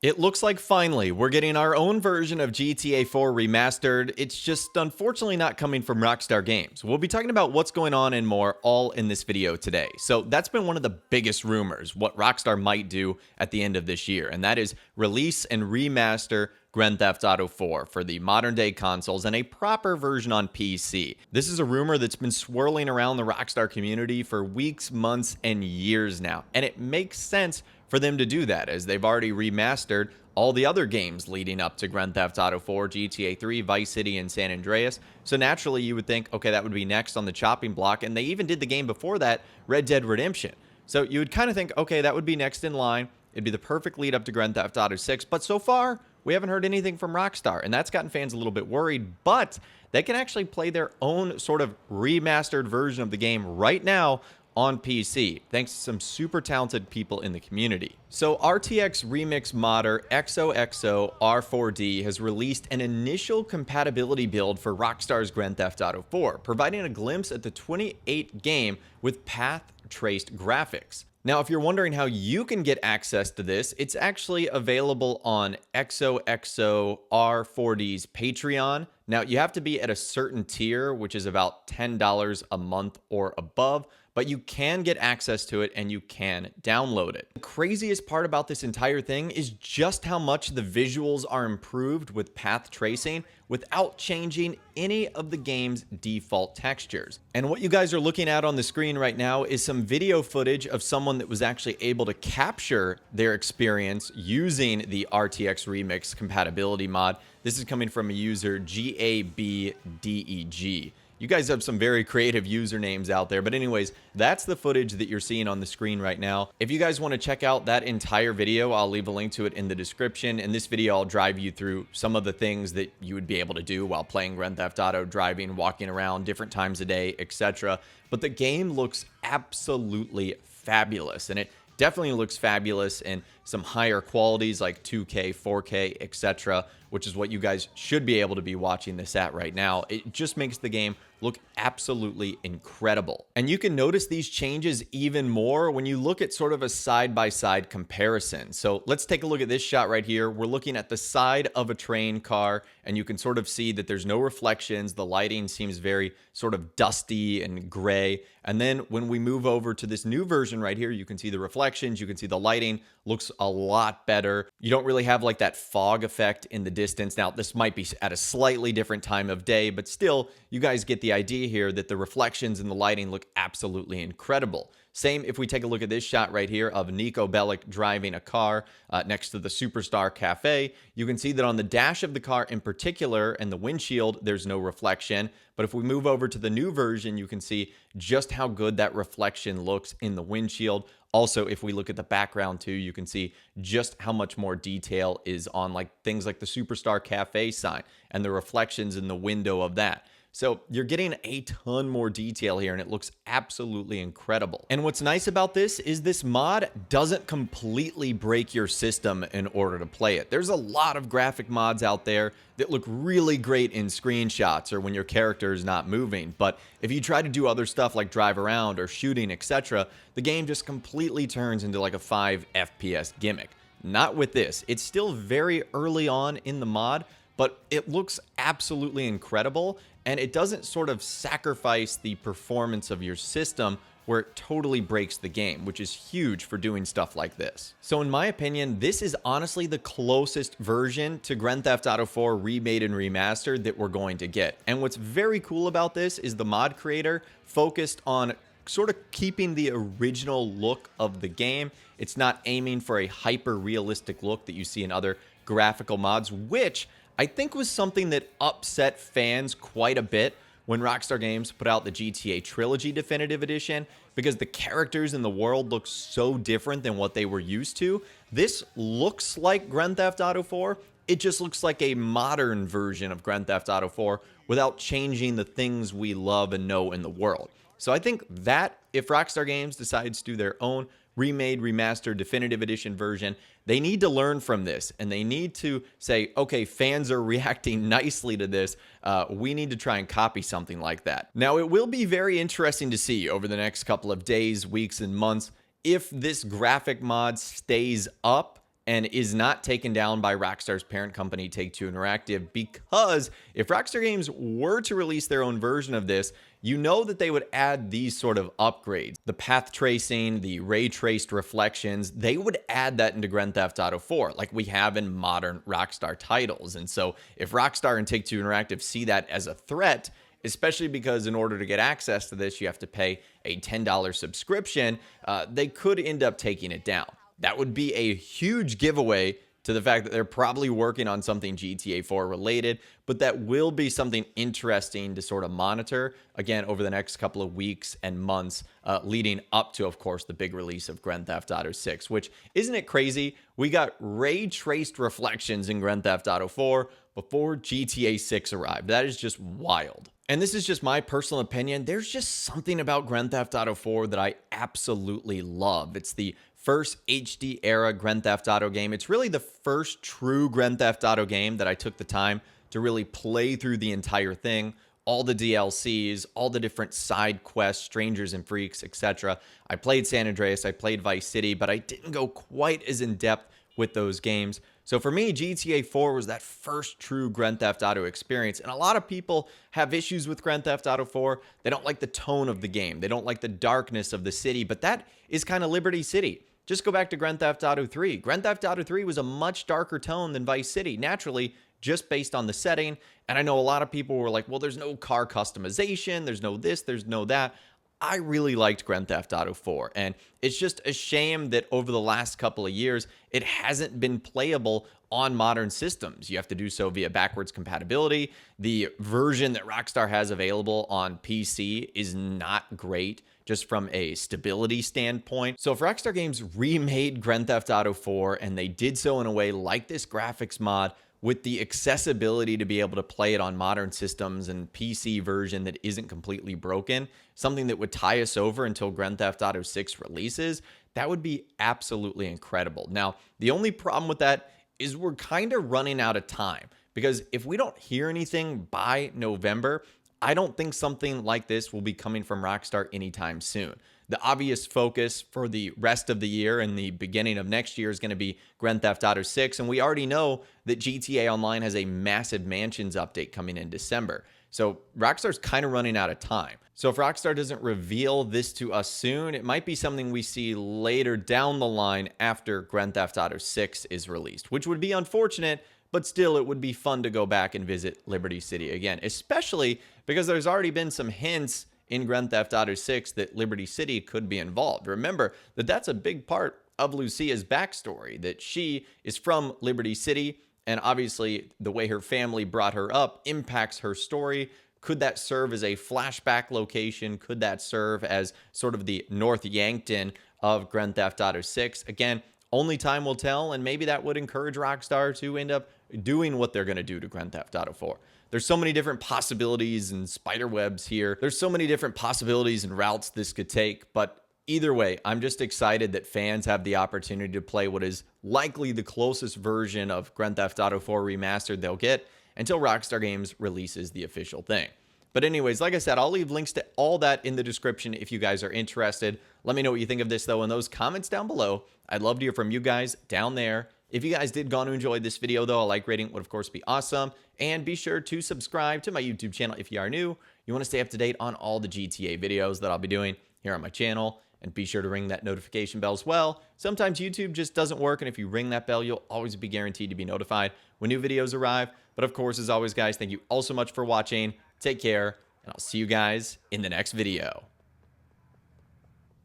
It looks like finally we're getting our own version of GTA 4 Remastered. It's just unfortunately not coming from Rockstar Games. We'll be talking about what's going on and more all in this video today. So that's been one of the biggest rumors, what Rockstar might do at the end of this year, and that is release and remaster Grand Theft Auto 4 for the modern day consoles and a proper version on PC. This is a rumor that's been swirling around the Rockstar community for weeks, months, and years now, and it makes sense for them to do that, as they've already remastered all the other games leading up to Grand Theft Auto 4, GTA 3, Vice City, and San Andreas. So naturally, you would think, okay, that would be next on the chopping block. And they even did the game before that, Red Dead Redemption. So you would kind of think, okay, that would be next in line. It'd be the perfect lead up to Grand Theft Auto 6. But so far, we haven't heard anything from Rockstar, and that's gotten fans a little bit worried. But they can actually play their own sort of remastered version of the game right now on PC, thanks to some super talented people in the community. So RTX Remix modder XOXO R4D has released an initial compatibility build for Rockstar's Grand Theft Auto 4, providing a glimpse at the 28 game with path-traced graphics. Now, if you're wondering how you can get access to this, it's actually available on XOXO R4D's Patreon. Now, you have to be at a certain tier, which is about $10 a month or above, but you can get access to it and you can download it. The craziest part about this entire thing is just how much the visuals are improved with path tracing without changing any of the game's default textures. And what you guys are looking at on the screen right now is some video footage of someone that was actually able to capture their experience using the RTX Remix compatibility mod. This is coming from a user GABDEG. You guys have some very creative usernames out there. But anyways, that's the footage that you're seeing on the screen right now. If you guys want to check out that entire video, I'll leave a link to it in the description. In this video, I'll drive you through some of the things that you would be able to do while playing Grand Theft Auto, driving, walking around, different times a day, etc. But the game looks absolutely fabulous, and it definitely looks fabulous in some higher qualities like 2K, 4K, etc., which is what you guys should be able to be watching this at right now. It just makes the game look absolutely incredible. And you can notice these changes even more when you look at sort of a side-by-side comparison. So let's take a look at this shot right here. We're looking at the side of a train car, and you can sort of see that there's no reflections. The lighting seems very sort of dusty and gray. And then when we move over to this new version right here, you can see the reflections, you can see the lighting looks a lot better. You don't really have like that fog effect in the distance. Now, this might be at a slightly different time of day, but still, you guys get the idea here that the reflections and the lighting look absolutely incredible. Same if we take a look at this shot right here of Nico Bellic driving a car next to the Superstar Cafe. You can see that on the dash of the car in particular and the windshield, there's no reflection. But if we move over to the new version, you can see just how good that reflection looks in the windshield. Also, if we look at the background too, you can see just how much more detail is on like things like the Superstar Cafe sign and the reflections in the window of that. So you're getting a ton more detail here, and it looks absolutely incredible. And what's nice about this is this mod doesn't completely break your system in order to play it. There's a lot of graphic mods out there that look really great in screenshots or when your character is not moving. But if you try to do other stuff like drive around or shooting, etc., the game just completely turns into like a 5 FPS gimmick. Not with this. It's still very early on in the mod, but it looks absolutely incredible, and it doesn't sort of sacrifice the performance of your system where it totally breaks the game, which is huge for doing stuff like this. So in my opinion, this is honestly the closest version to Grand Theft Auto 4 remade and remastered that we're going to get. And what's very cool about this is the mod creator focused on sort of keeping the original look of the game. It's not aiming for a hyper-realistic look that you see in other graphical mods, which I think was something that upset fans quite a bit when Rockstar Games put out the GTA Trilogy Definitive Edition, because the characters in the world look so different than what they were used to. This looks like Grand Theft Auto 4. It just looks like a modern version of Grand Theft Auto 4 without changing the things we love and know in the world. So I think that if Rockstar Games decides to do their own remade, remastered, definitive edition version, they need to learn from this, and they need to say, okay, fans are reacting nicely to this. We need to try and copy something like that. Now, it will be very interesting to see over the next couple of days, weeks, and months if this graphic mod stays up and is not taken down by Rockstar's parent company, Take-Two Interactive, because if Rockstar Games were to release their own version of this, you know that they would add these sort of upgrades. The path tracing, the ray traced reflections, they would add that into Grand Theft Auto 4, like we have in modern Rockstar titles. And so if Rockstar and Take-Two Interactive see that as a threat, especially because in order to get access to this, you have to pay a $10 subscription, they could end up taking it down. That would be a huge giveaway to the fact that they're probably working on something GTA 4 related, but that will be something interesting to sort of monitor, again, over the next couple of weeks and months leading up to, of course, the big release of Grand Theft Auto 6, which, isn't it crazy? We got ray-traced reflections in Grand Theft Auto 4 before GTA 6 arrived. That is just wild. And this is just my personal opinion. There's just something about Grand Theft Auto 4 that I absolutely love. It's the first HD era Grand Theft Auto game. It's really the first true Grand Theft Auto game that I took the time to really play through the entire thing, all the DLCs, all the different side quests, strangers and freaks, etc. I played San Andreas, I played Vice City, but I didn't go quite as in depth with those games. So for me, GTA 4 was that first true Grand Theft Auto experience. And a lot of people have issues with Grand Theft Auto 4. They don't like the tone of the game. They don't like the darkness of the city, but that is kind of Liberty City. Just go back to Grand Theft Auto 3. Grand Theft Auto 3 was a much darker tone than Vice City, naturally, just based on the setting. And I know a lot of people were like, well, there's no car customization, there's no this, there's no that. I really liked Grand Theft Auto 4, and it's just a shame that over the last couple of years, it hasn't been playable on modern systems. You have to do so via backwards compatibility. The version that Rockstar has available on PC is not great, just from a stability standpoint. So if Rockstar Games remade Grand Theft Auto 4, and they did so in a way like this graphics mod, with the accessibility to be able to play it on modern systems and PC version that isn't completely broken, something that would tie us over until Grand Theft Auto 6 releases, that would be absolutely incredible. Now, the only problem with that is we're kind of running out of time, because if we don't hear anything by November, I don't think something like this will be coming from Rockstar anytime soon. The obvious focus for the rest of the year and the beginning of next year is going to be Grand Theft Auto 6, and we already know that GTA Online has a massive Mansions update coming in December. So Rockstar's kind of running out of time. So if Rockstar doesn't reveal this to us soon, it might be something we see later down the line after Grand Theft Auto 6 is released, which would be unfortunate, but still it would be fun to go back and visit Liberty City again, especially because there's already been some hints in Grand Theft Auto 6 that Liberty City could be involved. Remember that that's a big part of Lucia's backstory, that she is from Liberty City, and obviously the way her family brought her up impacts her story. Could that serve as a flashback location? Could that serve as sort of the North Yankton of Grand Theft Auto 6? Again, only time will tell, and maybe that would encourage Rockstar to end up doing what they're going to do to Grand Theft Auto 4. There's so many different possibilities and spider webs here. There's so many different possibilities and routes this could take, but either way, I'm just excited that fans have the opportunity to play what is likely the closest version of Grand Theft Auto 4 Remastered they'll get until Rockstar Games releases the official thing. But anyways, like I said, I'll leave links to all that in the description if you guys are interested. Let me know what you think of this, though, in those comments down below. I'd love to hear from you guys down there. If you guys did go on to enjoy this video, though, a like rating would, of course, be awesome. And be sure to subscribe to my YouTube channel if you are new. You want to stay up to date on all the GTA videos that I'll be doing here on my channel. And be sure to ring that notification bell as well. Sometimes YouTube just doesn't work, and if you ring that bell, you'll always be guaranteed to be notified when new videos arrive. But of course, as always, guys, thank you all so much for watching. Take care, and I'll see you guys in the next video.